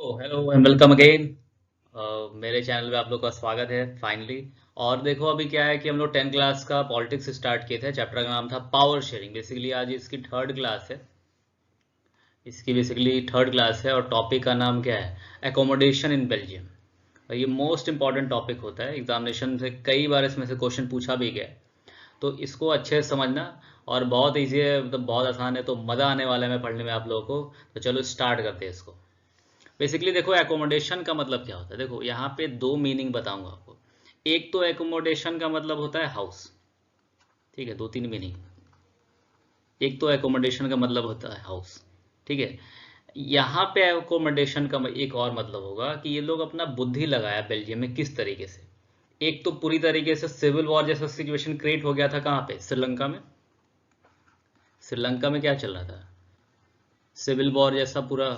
Hello and welcome again. मेरे channel पे आप लोग का स्वागत है फाइनली। और देखो अभी क्या है कि हम लोग 10 क्लास का पॉलिटिक्स स्टार्ट किए थे। चैप्टर का नाम था पावर शेयरिंग। बेसिकली आज इसकी थर्ड क्लास है। इसकी बेसिकली थर्ड क्लास है और टॉपिक का नाम क्या है? Accommodation in Belgium. और ये मोस्ट इंपॉर्टेंट टॉपिक होता है, एग्जामिनेशन से कई बार इसमें से क्वेश्चन पूछा भी गया है। तो इसको अच्छे से समझना। और बहुत ईजी है, मतलब बहुत आसान है, तो मज़ा आने वाला है मैं पढ़ने में आप लोगों को। तो चलो स्टार्ट करते हैं इसको। बेसिकली देखो एकोमोडेशन का मतलब क्या होता है। देखो यहाँ पे दो मीनिंग बताऊंगा आपको। एक तो एकोमोडेशन का मतलब होता है हाउस। ठीक है, दो तीन मीनिंग। एक तो एकोमोडेशन का मतलब होता है हाउस। ठीक है। यहाँ पे एकोमोडेशन का एक और मतलब होगा कि ये लोग अपना बुद्धि लगाया बेल्जियम में किस तरीके से। एक तो पूरी तरीके से सिविल वॉर जैसा सिचुएशन क्रिएट हो गया था। कहाँ पे? श्रीलंका में। श्रीलंका में क्या चल रहा था? सिविल वॉर जैसा पूरा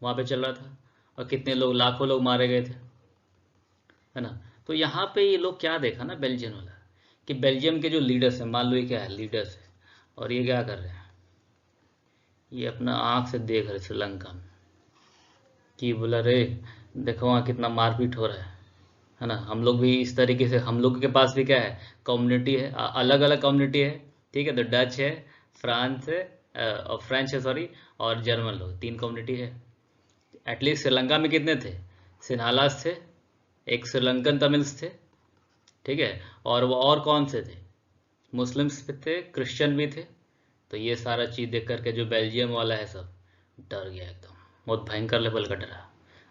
वहाँ पे चल रहा था। और कितने लोग, लाखों लोग मारे गए थे, है ना। तो यहाँ पे ये लोग क्या देखा ना बेल्जियम वाला, कि बेल्जियम के जो लीडर्स हैं, मान लो ये क्या है, लीडर्स है, और ये क्या कर रहे हैं, ये अपना आंख से देख रहे श्रीलंका में कि बोला रे देखो वहाँ कितना मारपीट हो रहा है ना। हम लोग भी इस तरीके से, हम लोग के पास भी क्या है, कम्युनिटी है, अलग अलग कम्युनिटी है। ठीक है, तो डच है, फ्रांस है, और फ्रेंच है सॉरी, और जर्मन लोग, तीन कम्युनिटी है। एटलीस्ट श्रीलंका में कितने थे? सिन्हालास थे, एक श्रीलंकन तमिल्स थे। ठीक है। और वो और कौन से थे? मुस्लिम्स भी थे, क्रिश्चियन भी थे। तो ये सारा चीज़ देख करके जो बेल्जियम वाला है सब डर गया एकदम, बहुत भयंकर लेवल का डरा।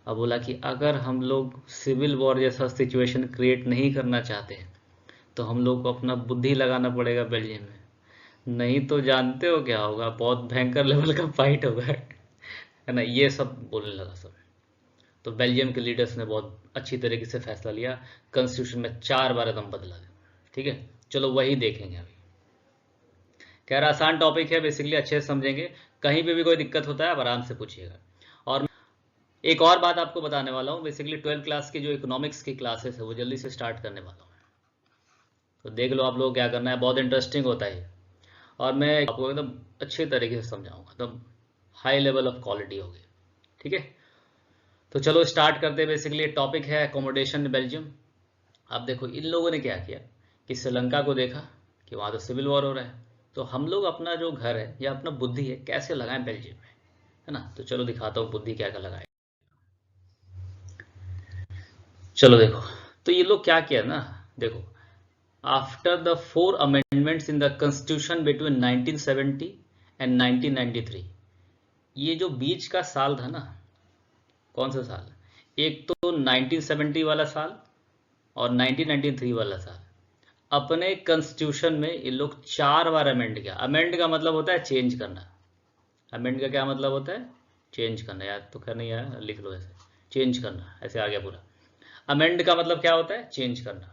अब बोला कि अगर हम लोग सिविल वॉर जैसा सिचुएशन क्रिएट नहीं करना चाहते तो हम लोग को अपना बुद्धि लगाना पड़ेगा बेल्जियम में। नहीं तो जानते हो क्या होगा, बहुत भयंकर लेवल का फाइट होगा, है ना। ये सब बोलने लगा सब। तो बेल्जियम के लीडर्स ने बहुत अच्छी तरीके से फैसला लिया। कॉन्स्टिट्यूशन में 4 बार एकदम बदला। ठीक है, चलो वही देखेंगे अभी। खैर आसान टॉपिक है, बेसिकली अच्छे से समझेंगे। कहीं पे भी कोई दिक्कत होता है आप आराम से पूछिएगा। और एक और बात आपको बताने वाला हूँ, बेसिकली 12 क्लास की जो इकोनॉमिक्स की क्लासेस है वो जल्दी से स्टार्ट करने वाला हूँ। तो देख लो आप लोग क्या करना है, बहुत इंटरेस्टिंग होता है। और मैं आपको एकदम अच्छे तरीके से समझाऊंगा, एकदम हाई लेवल ऑफ क्वालिटी होगी। ठीक है, तो चलो स्टार्ट करते हैं। बेसिकली टॉपिक है एकोमोडेशन इन बेल्जियम। अब देखो इन लोगों ने क्या किया कि श्रीलंका को देखा कि वहाँ तो सिविल वॉर हो रहा है, तो हम लोग अपना जो घर है या अपना बुद्धि है कैसे लगाएं बेल्जियम में, है ना। तो चलो दिखाता हूँ बुद्धि क्या क्या लगाए। चलो देखो, तो ये लोग क्या किया ना, देखो after the 4 amendments in the constitution between 1970 and 1993, ये जो बीच का साल था ना, कौन सा साल? एक तो 1970 वाला साल और 1993 वाला साल। अपने कॉन्स्टिट्यूशन में ये लोग 4 बार अमेंड किया। अमेंड का मतलब होता है चेंज करना। अमेंड का क्या मतलब होता है? चेंज करना। याद तो खैर नहीं आया, लिख लो ऐसे, चेंज करना, ऐसे आ गया पूरा। अमेंड का मतलब क्या होता है? चेंज करना।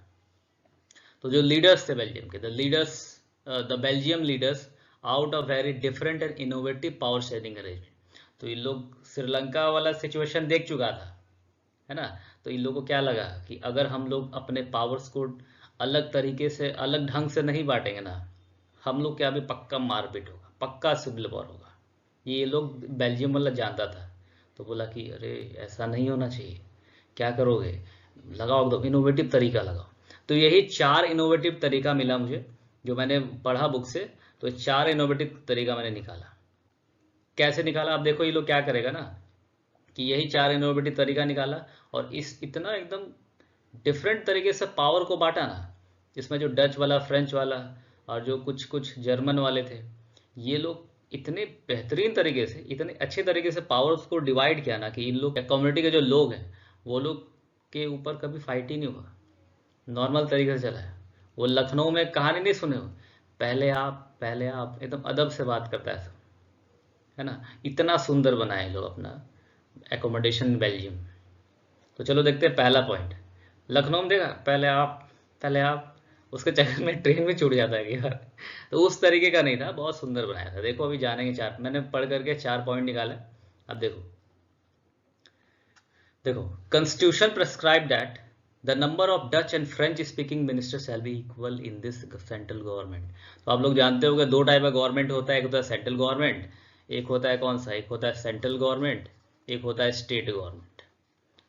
तो जो लीडर्स थे बेल्जियम के, the Belgium leaders out of very different and innovative power sharing arrangement. तो ये लोग श्रीलंका वाला सिचुएशन देख चुका था, है ना। तो इन लोगों को क्या लगा कि अगर हम लोग अपने पावर्स को अलग तरीके से, अलग ढंग से नहीं बांटेंगे ना, हम लोग क्या, अभी पक्का मारपीट होगा, पक्का सिविल वॉर होगा। ये लोग बेल्जियम वाला जानता था। तो बोला कि अरे ऐसा नहीं होना चाहिए, क्या करोगे, लगाओ एकदम इनोवेटिव तरीका लगाओ। तो यही 4 इनोवेटिव तरीका मिला मुझे, जो मैंने पढ़ा बुक से। तो 4 इनोवेटिव तरीका मैंने निकाला। कैसे निकाला? अब देखो ये लोग क्या करेगा ना, कि यही 4 इनोवेटिव तरीका निकाला और इस इतना एकदम डिफरेंट तरीके से पावर को बांटा ना। इसमें जो डच वाला, फ्रेंच वाला, और जो कुछ कुछ जर्मन वाले थे, ये लोग इतने बेहतरीन तरीके से, इतने अच्छे तरीके से पावर्स को डिवाइड किया ना, कि इन लोग कम्युनिटी के जो लोग हैं वो लोग के ऊपर कभी फाइट ही नहीं हुआ, नॉर्मल तरीके से चला है। वो लखनऊ में कहानी नहीं सुने हो, पहले आप, एकदम अदब से बात करता है सब, है ना। इतना सुंदर बनाए लोग अपना एकोमोडेशन बेल्जियम। तो चलो देखते हैं पहला पॉइंट। लखनऊ में देखा, पहले आप उसके चक्कर में ट्रेन में छूट जाता है कि यार। तो उस तरीके का नहीं था, बहुत सुंदर बनाया था। देखो अभी जानेंगे चार, मैंने पढ़ करके 4 पॉइंट निकाले। अब देखो, देखो constitution prescribe that the number of Dutch and French speaking minister shall be equal in this central government. तो आप लोग जानते हो कि 2 टाइप का गवर्नमेंट होता है, एक होता है सेंट्रल गवर्नमेंट, एक होता है कौन सा, एक होता है सेंट्रल गवर्नमेंट, एक होता है स्टेट गवर्नमेंट।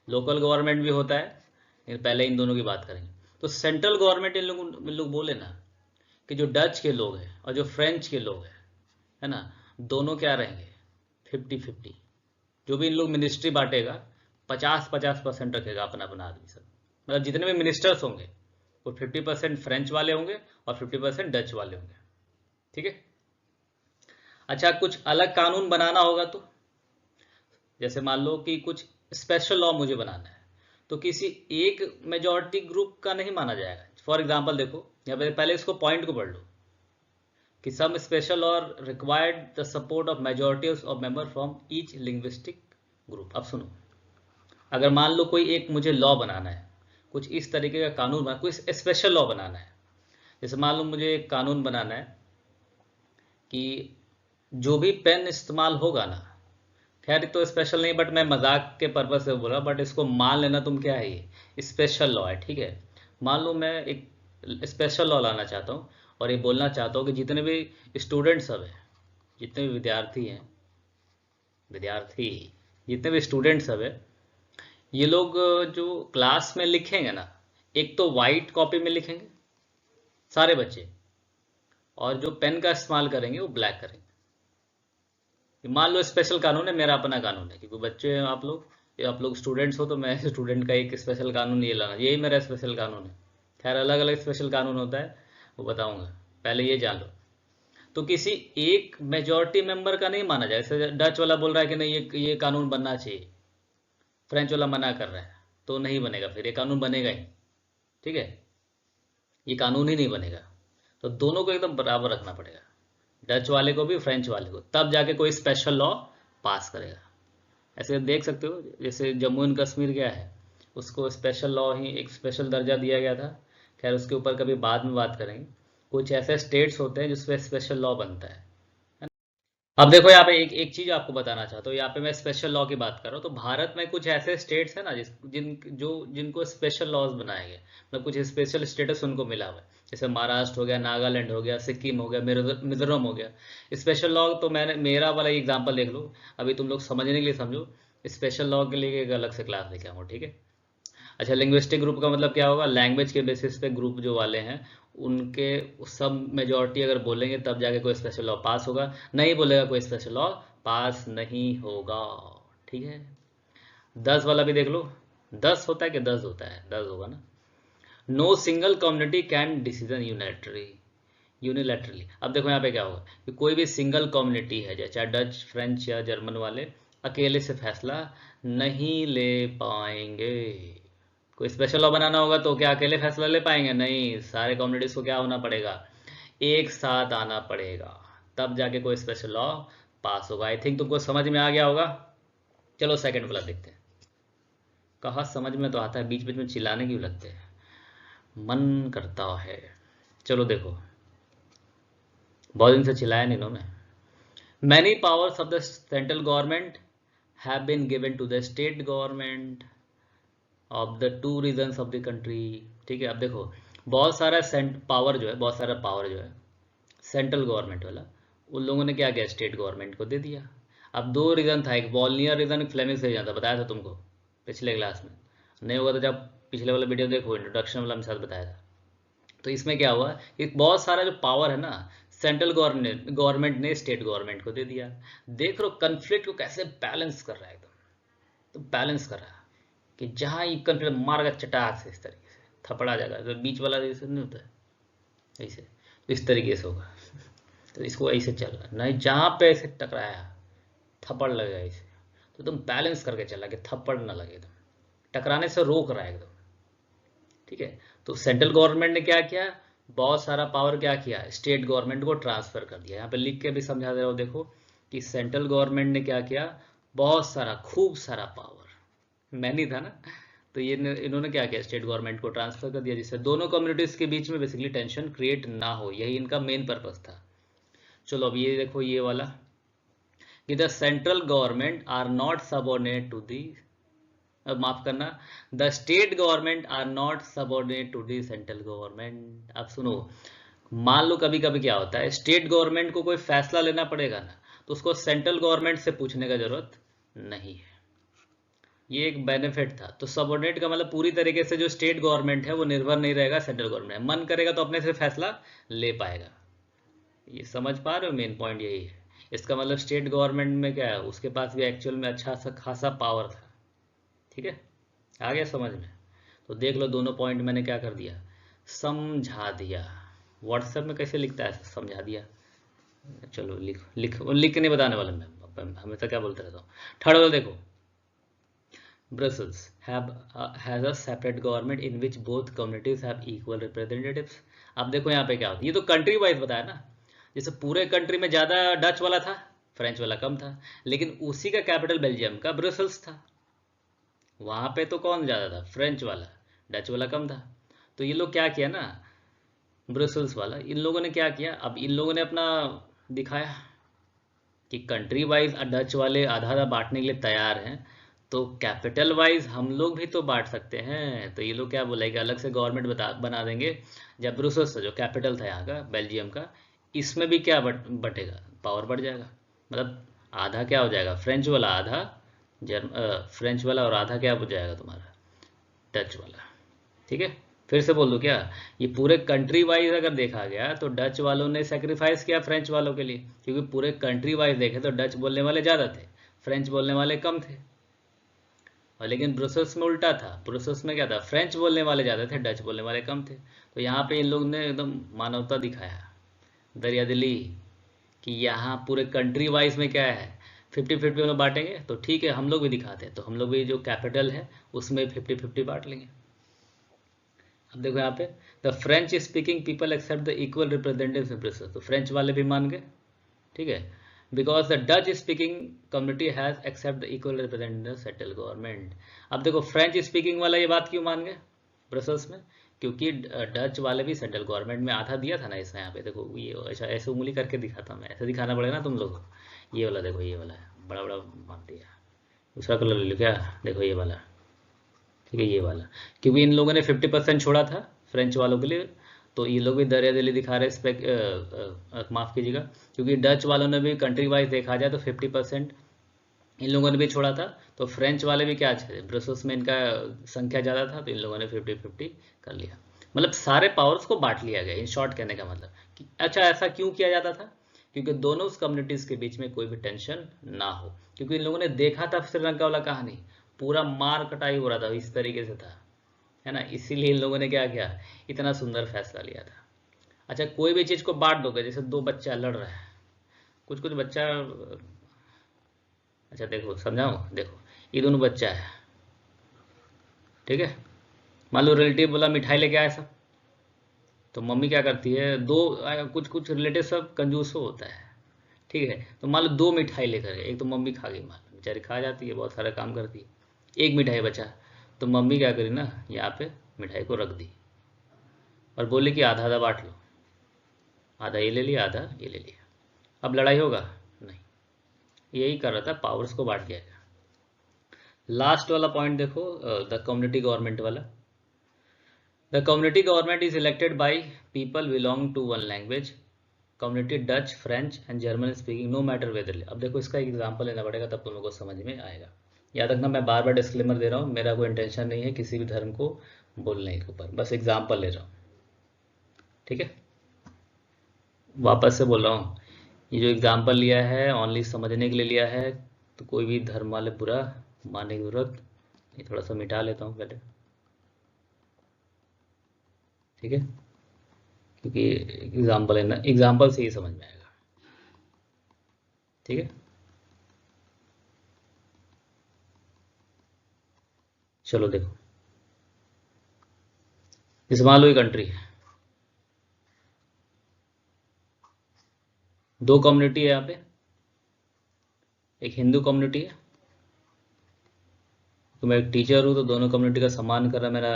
लोकल गवर्नमेंट भी होता है, लेकिन पहले इन दोनों की बात करेंगे। तो सेंट्रल गवर्नमेंट इन लोग बोले ना कि जो डच के लोग हैं और जो फ्रेंच के लोग हैं, है ना, दोनों क्या रहेंगे, 50-50। जो भी इन लोग मिनिस्ट्री बांटेगा 50-50% रखेगा अपना अपना आदमी सब। मतलब जितने भी मिनिस्टर्स होंगे वो 50% फ्रेंच वाले होंगे और 50% डच वाले होंगे। ठीक है। अच्छा, कुछ अलग कानून बनाना होगा तो जैसे मान लो कि कुछ स्पेशल लॉ मुझे बनाना है, तो किसी एक मेजॉरिटी ग्रुप का नहीं माना जाएगा। फॉर एग्जांपल देखो यहाँ पे, पहले इसको पॉइंट को पढ़ लो कि some special law required the support of majority of member from each linguistic group. अब सुनो, अगर मान लो कोई एक मुझे लॉ बनाना है, कुछ इस तरीके का कानून बना, कोई स्पेशल लॉ बनाना है। जैसे मान लो मुझे एक कानून बनाना है कि जो भी पेन इस्तेमाल होगा ना, खैर तो स्पेशल नहीं, बट मैं मजाक के पर्पज से बोल रहा, बट इसको मान लेना तुम क्या है, ये स्पेशल लॉ है। ठीक है। मान लो मैं एक स्पेशल लॉ लाना चाहता हूँ और ये बोलना चाहता हूँ कि जितने भी स्टूडेंट सब हैं, जितने भी विद्यार्थी हैं, विद्यार्थी जितने भी स्टूडेंट सब है, ये लोग जो क्लास में लिखेंगे ना, एक तो वाइट कॉपी में लिखेंगे सारे बच्चे, और जो पेन का इस्तेमाल करेंगे वो ब्लैक करेंगे। मान लो स्पेशल कानून है, मेरा अपना कानून है, क्योंकि बच्चे हैं आप लोग, ये आप लोग स्टूडेंट्स हो, तो मैं स्टूडेंट का एक स्पेशल कानून ये लाना, यही मेरा स्पेशल कानून है। खैर अलग अलग स्पेशल कानून होता है, वो बताऊंगा, पहले ये जान लो। तो किसी एक मेजॉरिटी मेंबर का नहीं माना जाए। जैसे डच वाला बोल रहा है कि नहीं ये कानून बनना चाहिए, फ्रेंच वाला मना कर रहा है, तो नहीं बनेगा, फिर ये कानून बनेगा ही। ठीक है, ये कानून ही नहीं बनेगा। तो दोनों को एकदम बराबर रखना पड़ेगा, डच वाले को भी फ्रेंच वाले को, तब जाके कोई स्पेशल लॉ पास करेगा। ऐसे देख सकते हो, जैसे जम्मू एंड कश्मीर क्या है, उसको स्पेशल लॉ ही एक स्पेशल दर्जा दिया गया था। खैर उसके ऊपर कभी बाद में बात करेंगे। कुछ ऐसे स्टेट्स होते हैं जिसपे स्पेशल लॉ बनता है। अब देखो यहाँ पे एक एक चीज आपको बताना चाहता हूँ, यहाँ पे मैं स्पेशल लॉ की बात कर रहा हूँ। तो भारत में कुछ ऐसे स्टेट्स हैं ना जिनको स्पेशल लॉज बनाए गए, मतलब कुछ स्पेशल स्टेटस उनको मिला हुआ है। जैसे महाराष्ट्र हो गया, नागालैंड हो गया, सिक्किम हो गया, मिजोरम हो गया। स्पेशल लॉ तो मैंने मेरा वाला एग्जाम्पल देख लो, अभी तुम लोग समझने के लिए समझो। स्पेशल लॉ के लिए एक अलग से क्लास लेके आऊँगा, ठीक है। अच्छा, लिंग्विस्टिक ग्रुप का मतलब क्या होगा, लैंग्वेज के बेसिस पे ग्रुप जो वाले हैं उनके सब मेजॉरिटी अगर बोलेंगे तब जाके कोई स्पेशल लॉ पास होगा, नहीं बोलेगा कोई स्पेशल लॉ पास नहीं होगा। ठीक है। 10 वाला भी देख लो, 10 होता है कि 10 होता है, 10 होगा ना। No single community can decision unilaterally. अब देखो यहाँ पे क्या होगा कि कोई भी सिंगल कम्युनिटी है, चाहे डच, फ्रेंच या जर्मन वाले, अकेले से फैसला नहीं ले पाएंगे। कोई स्पेशल लॉ बनाना होगा तो क्या अकेले फैसला ले पाएंगे? नहीं, सारे कम्युनिटीज को क्या होना पड़ेगा, एक साथ आना पड़ेगा, तब जाके कोई स्पेशल लॉ पास होगा। आई थिंक तुमको समझ में आ गया होगा। चलो सेकंड वाला देखते हैं। कहा समझ में तो आता है, बीच बीच में चिल्लाने क्यों लगते हैं, मन करता है। चलो देखो, बहुत दिन से चिल्लाया नहीं इन्होंने। Many powers of the central government have been given to the state government of the two regions of the country. ठीक है। अब देखो, बहुत सारा पावर जो है, बहुत सारा पावर जो है सेंट्रल गवर्नमेंट वाला, उन लोगों ने क्या किया, स्टेट गवर्नमेंट को दे दिया। अब दो रीजन था, एक वॉलनियर रीजन, एक फ्लेमिंग रीजन था, बताया था तुमको पिछले क्लास में। नहीं होगा तो जब पिछले वाला वीडियो देखो, इंट्रोडक्शन वाला मेरे साथ बताया था। तो इसमें क्या हुआ कि बहुत सारा जो पावर है ना, सेंट्रल गवर्नमेंट ने स्टेट गवर्नमेंट को दे दिया। देख लो कन्फ्लिक्ट को कैसे बैलेंस कर रहा है एकदम, तो बैलेंस कर रहा है कि जहां ये कन्फ्लिक्ट मारेगा चटाक से, इस तरीके से थपड़ा जाएगा, तो बीच वाला जैसे नहीं होता है ऐसे, तो इस तरीके से होगा। तो इसको ऐसे चल रहा है, नहीं जहां पे ऐसे टकराया थप्पड़ लगेगा इसे, तो तुम बैलेंस करके चला कि थप्पड़ ना लगे, एकदम टकराने से रोक रहा है एकदम। ठीक है। तो सेंट्रल गवर्नमेंट ने क्या किया, बहुत सारा पावर क्या किया, स्टेट गवर्नमेंट को ट्रांसफर कर दिया। यहाँ पे लिख के भी समझा दे रहा हूँ, देखो कि सेंट्रल गवर्नमेंट ने क्या किया, बहुत सारा खूब सारा पावर, मैंने था ना, तो ये इन्होंने क्या किया, स्टेट गवर्नमेंट को ट्रांसफर कर दिया, जिससे दोनों कम्युनिटीज के बीच में बेसिकली टेंशन क्रिएट ना हो, यही इनका मेन पर्पस था। चलो अब ये देखो, ये वाला कि the central government are not subordinate to the, माफ करना, the state government are not subordinate to the central government. अब सुनो, मान लो कभी कभी क्या होता है, स्टेट गवर्नमेंट को कोई फैसला लेना पड़ेगा ना, तो उसको सेंट्रल गवर्नमेंट से पूछने का जरूरत नहीं है। ये एक बेनिफिट था। तो सबऑर्डिनेट का मतलब पूरी तरीके से जो स्टेट गवर्नमेंट है वो निर्भर नहीं रहेगा सेंट्रल गवर्नमेंट, मन करेगा तो अपने से फैसला ले पाएगा। ये समझ पा रहे हो, मेन पॉइंट यही है। इसका मतलब स्टेट गवर्नमेंट में क्या है, उसके पास भी एक्चुअल में अच्छा सा खासा पावर था। ठीक है, आ गया समझ में? तो देख लो दोनों पॉइंट मैंने क्या कर दिया, समझा दिया। व्हाट्सएप में कैसे लिखता है, समझा दिया। चलो लिख लिख लिख के नहीं बताने वाला मैं, हमेशा क्या बोलते रहता हूँ। थर्ड वाला देखो, Brussels has a separate government in which both communities have equal representatives। अब देखो यहाँ पे क्या होता है, ये तो कंट्री वाइज बताया ना। जैसे पूरे कंट्री में ज़्यादा डच वाला था, फ्रेंच वाला कम था, लेकिन उसी का कैपिटल बेल्जियम का ब्रसल्स था। वहाँ पे तो कौन ज़्यादा था, फ्रेंच वाला, डच वाला कम था। तो ये लोग क्या किया ना, ब्रसल्स वाला, इन लोगों ने क्या किया, अब इन लोगों ने अपना दिखाया कि कंट्री वाइज डच वाले आधा आधा बांटने के लिए तैयार हैं, तो कैपिटल वाइज हम लोग भी तो बांट सकते हैं। तो ये लोग क्या बोलेंगे, अलग से गवर्नमेंट बना देंगे। जब ब्रुसेल्स जो कैपिटल था यहाँ का बेल्जियम का, इसमें भी क्या बटेगा, पावर बढ़ जाएगा। मतलब आधा क्या हो जाएगा, फ्रेंच वाला आधा, फ्रेंच वाला, और आधा क्या हो जाएगा तुम्हारा, डच वाला। ठीक है, फिर से बोल दूं क्या, ये पूरे कंट्री वाइज अगर देखा गया तो डच वालों ने सेक्रीफाइस किया फ्रेंच वालों के लिए, क्योंकि पूरे कंट्री वाइज देखे तो डच बोलने वाले ज़्यादा थे, फ्रेंच बोलने वाले कम थे। और लेकिन ब्रुसेल्स में उल्टा था, ब्रुसेल्स में क्या था, फ्रेंच बोलने वाले ज़्यादा थे, डच बोलने वाले कम थे। तो यहाँ पे इन लोग ने एकदम मानवता दिखाया, दरियादिली, कि यहाँ पूरे कंट्री वाइज में क्या है, 50-50 में बांटेंगे। तो ठीक है, हम लोग भी दिखाते हैं, तो हम लोग भी जो कैपिटल है उसमें 50-50 बांट लेंगे। अब देखो यहाँ पे, the French speaking people accept the equal representatives in Brussels, तो फ्रेंच वाले भी मान गए। ठीक है, because the Dutch speaking community has accept the equal representative central government. अब देखो फ्रेंच स्पीकिंग वाला ये बात क्यों मान गए ब्रसल्स में, क्योंकि डच वाले भी सेंट्रल गवर्नमेंट में आधा दिया था ना इसने। यहाँ पे देखो ये ऐसा ऐसे उंगली करके दिखाता मैं, ऐसे दिखाना पड़ेगा ना तुम लोग को। ये वाला देखो, ये वाला है बड़ा बड़ा मान दिया। दूसरा कलर ले लो क्या, देखो ये वाला। ठीक है, ये वाला, क्योंकि इन लोगों ने 50% छोड़ा था फ्रेंच वालों के लिए, तो ये लोग भी दरिया दिली दिखा रहे, माफ़ कीजिएगा, क्योंकि डच वालों ने भी कंट्री वाइज देखा जाए तो 50% इन लोगों ने भी छोड़ा था। तो फ्रेंच वाले भी क्या थे, ब्रसल्स में इनका संख्या ज़्यादा था, तो इन लोगों ने 50-50 कर लिया। मतलब सारे पावर्स को बांट लिया गया, इन शॉर्ट कहने का मतलब कि अच्छा ऐसा क्यों किया जाता था, क्योंकि दोनों कम्युनिटीज़ के बीच में कोई भी टेंशन ना हो। क्योंकि इन लोगों ने देखा था श्रीलंका वाला कहानी, पूरा मार कटाई हो रहा था, इस तरीके से था, है ना। इसीलिए इन लोगों ने क्या किया, इतना सुंदर फैसला लिया था। अच्छा कोई भी चीज़ को बांट दोगे, जैसे दो बच्चा लड़ रहा है, कुछ कुछ बच्चा, अच्छा देखो समझाओ, देखो ये दोनों बच्चा है, ठीक है, मान लो रिलेटिव बोला मिठाई लेके आया सब, तो मम्मी क्या करती है, दो कुछ कुछ रिलेटिव सब कंजूसो होता है, ठीक है, तो मान लो दो मिठाई लेकर गए, एक तो मम्मी खा गई, मान लो बेचारी खा जाती है, बहुत सारा काम करती है, एक मिठाई बचा, तो मम्मी क्या करी ना, यहाँ पे मिठाई को रख दी और बोली कि आधा आधा बांट लो, आधा ये ले लिया, आधा ये ले लिया। अब लड़ाई होगा नहीं, यही कर रहा था, पावर्स को बांट दिया गया। लास्ट वाला पॉइंट देखो, द कम्युनिटी गवर्नमेंट वाला, the community government is elected by people belong to one language, community Dutch, French and German speaking, no matter whether. अब देखो इसका एक एग्जाम्पल लेना पड़ेगा, तब तुम लोग को समझ में आएगा। याद रखना, मैं बार बार डिस्क्लेमर दे रहा हूँ, मेरा कोई इंटेंशन नहीं है किसी भी धर्म को बोलने के ऊपर, बस एग्जाम्पल ले रहा हूँ। ठीक है, वापस से बोल रहा हूँ, ये जो एग्जाम्पल लिया है ओनली समझने के लिए लिया है, तो कोई भी धर्म वाले बुरा मानने की जरूरत नहीं। थोड़ा सा मिटा लेता हूँ पहले, ठीक है, क्योंकि एग्जाम्पल है ना, एग्जाम्पल से ही समझ में आएगा। ठीक है, चलो देखो, इस मान लो ये कंट्री है, दो कम्युनिटी है यहाँ पे, एक हिंदू कम्युनिटी है, तो मैं एक टीचर हूँ तो दोनों कम्युनिटी का सम्मान करना मेरा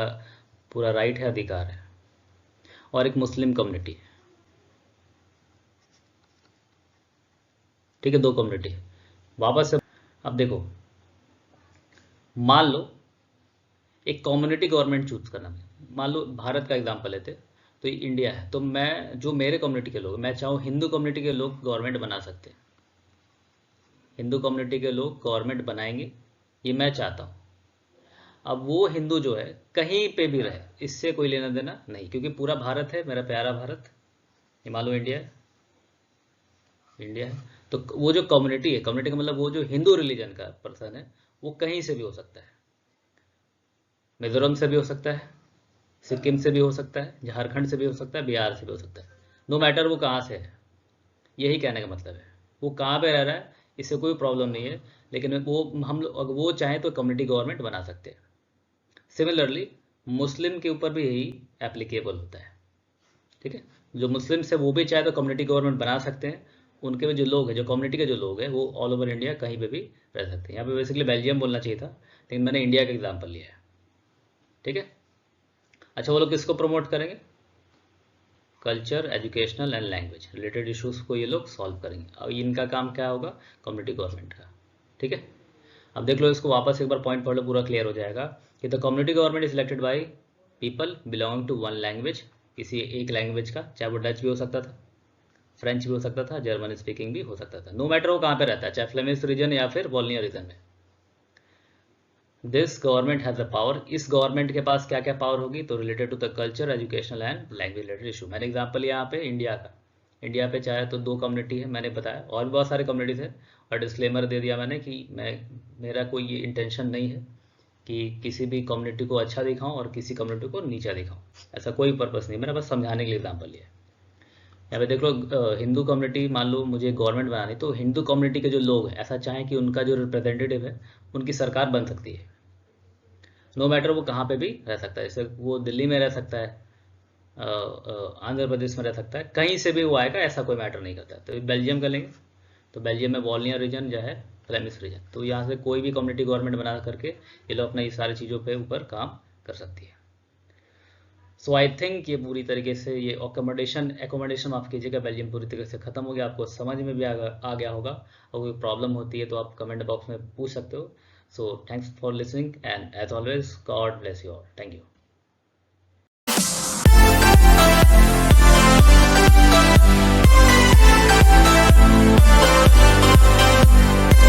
पूरा राइट है, अधिकार है। और एक मुस्लिम कम्युनिटी है, ठीक है, दो कम्युनिटी। वापस से अब देखो, मान लो एक कम्युनिटी गवर्नमेंट चूज करना, मान लो भारत का एग्जांपल लेते, तो ये इंडिया है, तो मैं जो मेरे कम्युनिटी के लोग, मैं चाहूँ हिंदू कम्युनिटी के लोग गवर्नमेंट बना सकते हैं, हिंदू कम्युनिटी के लोग गवर्नमेंट बनाएंगे, ये मैं चाहता हूँ। अब वो हिंदू जो है कहीं पे भी रहे, इससे कोई लेना देना नहीं, क्योंकि पूरा भारत है, मेरा प्यारा भारत, ये मान लो इंडिया है, इंडिया है। तो वो जो कम्युनिटी है, कम्युनिटी का मतलब वो जो हिंदू रिलीजन का पर्सन है, वो कहीं से भी हो सकता है, मिजोरम से भी हो सकता है, सिक्किम से भी हो सकता है, झारखंड से भी हो सकता है, बिहार से भी हो सकता है, नो मैटर वो कहाँ से है। यही कहने का मतलब है, वो कहाँ पे रह रहा है इससे कोई प्रॉब्लम नहीं है, लेकिन वो हम लोग अगर वो चाहें तो कम्युनिटी गवर्नमेंट बना सकते हैं। सिमिलरली मुस्लिम के ऊपर भी यही एप्लीकेबल होता है, ठीक है। जो मुस्लिम है वो भी चाहे तो कम्युनिटी गवर्नमेंट बना सकते हैं, उनके भी जो लोग हैं, जो कम्युनिटी के जो लोग हैं, वो ऑल ओवर इंडिया कहीं पे भी रह सकते हैं। यहाँ पे बेसिकली बेल्जियम बोलना चाहिए था, लेकिन मैंने इंडिया का एग्जाम्पल लिया है, ठीक है। अच्छा, वो लोग किसको प्रमोट करेंगे? Culture, educational and language related issues को ये लोग सॉल्व करेंगे। अब इनका काम क्या होगा? कम्युनिटी गवर्नमेंट का, ठीक है। अब देख लो इसको वापस एक बार पॉइंट पढ़ लो, पूरा क्लियर हो जाएगा कि the community government is elected by people belonging to one language, किसी एक लैंग्वेज का, चाहे वो डच भी हो सकता था, फ्रेंच भी हो सकता था, जर्मन स्पीकिंग भी हो सकता था, नो मैटर वो कहाँ पे रहता है, चाहे फ्लेमिश रीजन या फिर वॉल्निया रीजन में। This government has the power, इस गवर्नमेंट के पास क्या क्या पावर होगी? तो related to the culture, educational and language related issue. मैंने एग्जाम्पल यहाँ पे इंडिया का, इंडिया पे चाहे तो 2 कम्युनिटी है, मैंने बताया, और भी बहुत सारे कम्युनिटीज है, और डिस्क्लेमर दे दिया मैंने कि मेरा कोई ये इंटेंशन नहीं है कि किसी भी कम्युनिटी को अच्छा दिखाऊं और किसी कम्युनिटी को नीचा दिखाऊं, ऐसा कोई पर्पस नहीं, मैंने बस समझाने के लिए एग्जाम्पल लिया। यहाँ पे देख लो, हिंदू कम्युनिटी, मान लो मुझे गवर्नमेंट बनानी, तो हिंदू कम्युनिटी के जो लोग हैं ऐसा चाहें कि उनका जो रिप्रेजेंटेटिव है उनकी सरकार बन सकती है, नो मैटर वो कहाँ पे भी रह सकता है, जैसे वो दिल्ली में रह सकता है, आंध्र प्रदेश में रह सकता है, कहीं से भी वो आएगा, ऐसा कोई मैटर नहीं करता है। तो बेल्जियम का लेंगे, तो बेल्जियम में वॉल्निया रीजन जो है, फ्लेमिश रीजन, तो यहाँ से कोई भी कम्युनिटी गवर्नमेंट बना करके ये लोग अपना ये सारी चीज़ों पे ऊपर काम कर सकती है। सो आई थिंक ये पूरी तरीके से ये एकोमोडेशन माफ कीजिएगा, बेल्जियम पूरी तरीके से खत्म हो गया, आपको समझ में भी आ गया होगा। और कोई प्रॉब्लम होती है तो आप कमेंट बॉक्स में पूछ सकते हो। So thanks for listening and as always God bless you all, thank you.